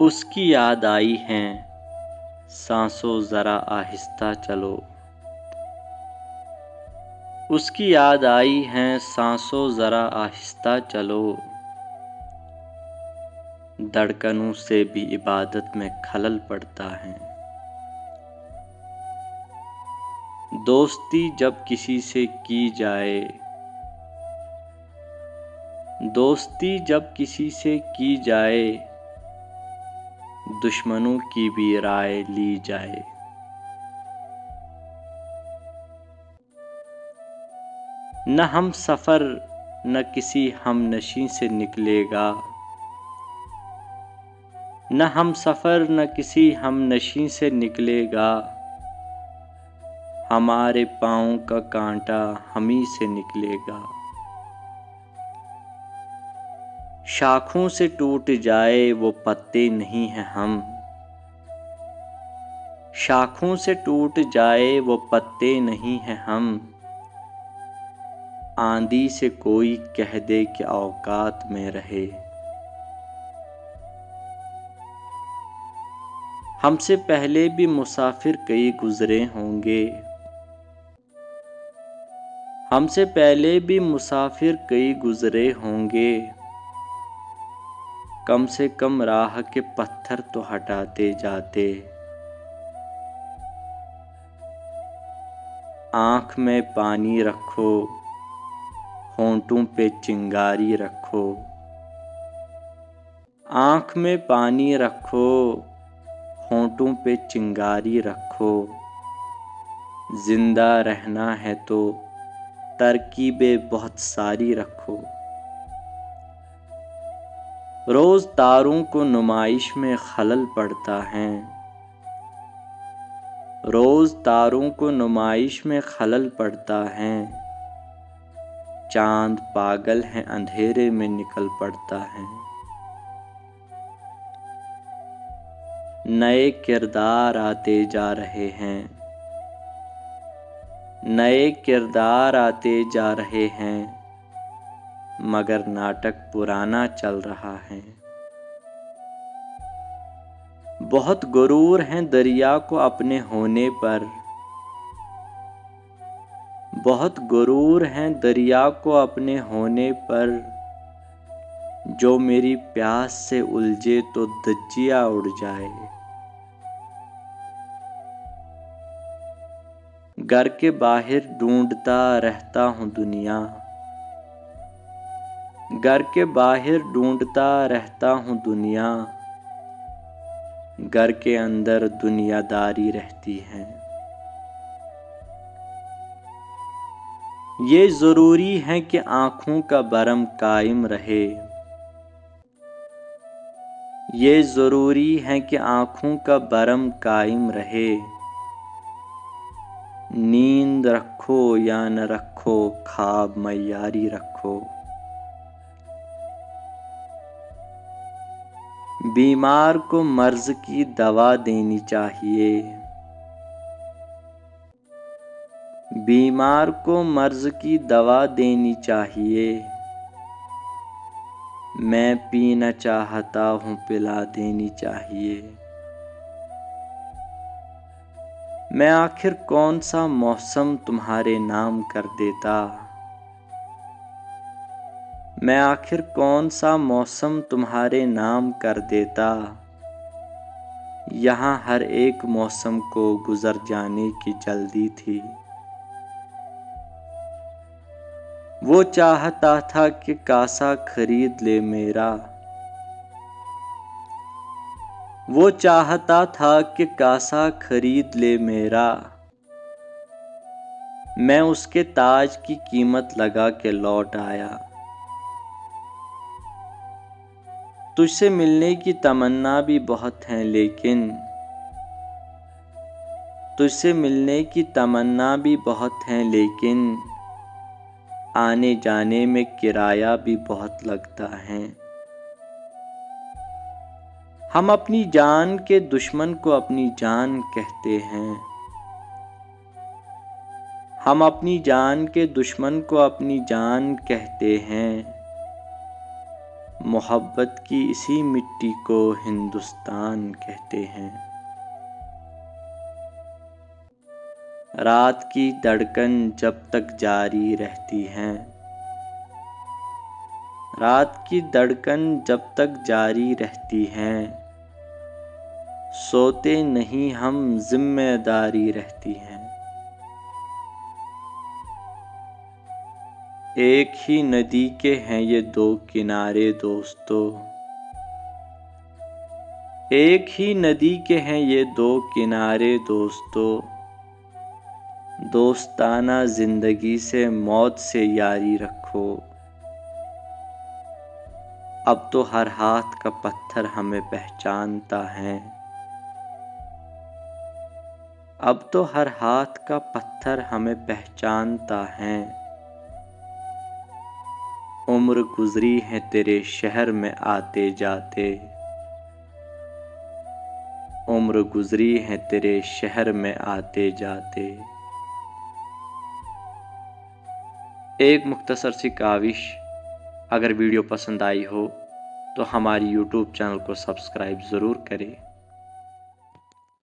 उसकी याद आई है, सांसों ज़रा आहिस्ता चलो। उसकी याद आई है, सांसों ज़रा आहिस्ता चलो। धड़कनों से भी इबादत में खलल पड़ता है। दोस्ती जब किसी से की जाए, दोस्ती जब किसी से की जाए, दुश्मनों की भी राय ली जाए। न हम सफ़र न किसी हमनशी से निकलेगा, न हम सफ़र न किसी हमनशी से निकलेगा। हमारे पाँव का कांटा हम ही से निकलेगा। शाखों से टूट जाए वो पत्ते नहीं हैं हम, शाखों से टूट जाए वो पत्ते नहीं हैं हम। आंधी से कोई कह दे कि औकात में रहे। हमसे पहले भी मुसाफिर कई गुजरे होंगे, हमसे पहले भी मुसाफिर कई गुजरे होंगे। कम से कम राह के पत्थर तो हटाते जाते। आँख में पानी रखो, होंठों पे चिंगारी रखो। आँख में पानी रखो, होंठों पे चिंगारी रखो। जिंदा रहना है तो तरकीबें बहुत सारी रखो। रोज तारों को नुमाइश में खलल पड़ता है, रोज तारों को नुमाइश में खलल पड़ता है। चांद पागल है अंधेरे में निकल पड़ता है। नए किरदार आते जा रहे हैं, नए किरदार आते जा रहे हैं, मगर नाटक पुराना चल रहा है। बहुत गुरूर हैं दरिया को अपने होने पर, बहुत गुरूर हैं दरिया को अपने होने पर। जो मेरी प्यास से उलझे तो धज्जियां उड़ जाए। घर के बाहर ढूंढता रहता हूँ दुनिया, घर के बाहर ढूंढता रहता हूँ दुनिया। घर के अंदर दुनियादारी रहती है। ये जरूरी है कि आँखों का भरम कायम रहे, ये जरूरी है कि आँखों का भरम कायम रहे। नींद रखो या न रखो, ख्वाब मयारी रखो। बीमार को मर्ज की दवा देनी चाहिए, बीमार को मर्ज की दवा देनी चाहिए। मैं पीना चाहता हूँ पिला देनी चाहिए। मैं आखिर कौन सा मौसम तुम्हारे नाम कर देता, मैं आखिर कौन सा मौसम तुम्हारे नाम कर देता। यहाँ हर एक मौसम को गुजर जाने की जल्दी थी। वो चाहता था कि कासा खरीद ले मेरा, वो चाहता था कि कासा खरीद ले मेरा। मैं उसके ताज की कीमत लगा के लौट आया। तुझसे मिलने की तमन्ना भी बहुत है लेकिन, तुझसे मिलने की तमन्ना भी बहुत है लेकिन, आने जाने में किराया भी बहुत लगता है। हम अपनी जान के दुश्मन को अपनी जान कहते हैं, हम अपनी जान के दुश्मन को अपनी जान कहते हैं। मोहब्बत की इसी मिट्टी को हिंदुस्तान कहते हैं। रात की धड़कन जब तक जारी रहती है, रात की धड़कन जब तक जारी रहती है, सोते नहीं हम जिम्मेदारी रहती है। एक ही नदी के हैं ये दो किनारे दोस्तों, एक ही नदी के हैं ये दो किनारे दोस्तों, दोस्ताना जिंदगी से मौत से यारी रखो। अब तो हर हाथ का पत्थर हमें पहचानता है, अब तो हर हाथ का पत्थर हमें पहचानता है। उम्र गुजरी है तेरे शहर में आते जाते, उम्र गुजरी है तेरे शहर में आते जाते। एक मुख्तसर सी काविश, अगर वीडियो पसंद आई हो तो हमारी YouTube चैनल को सब्सक्राइब ज़रूर करें।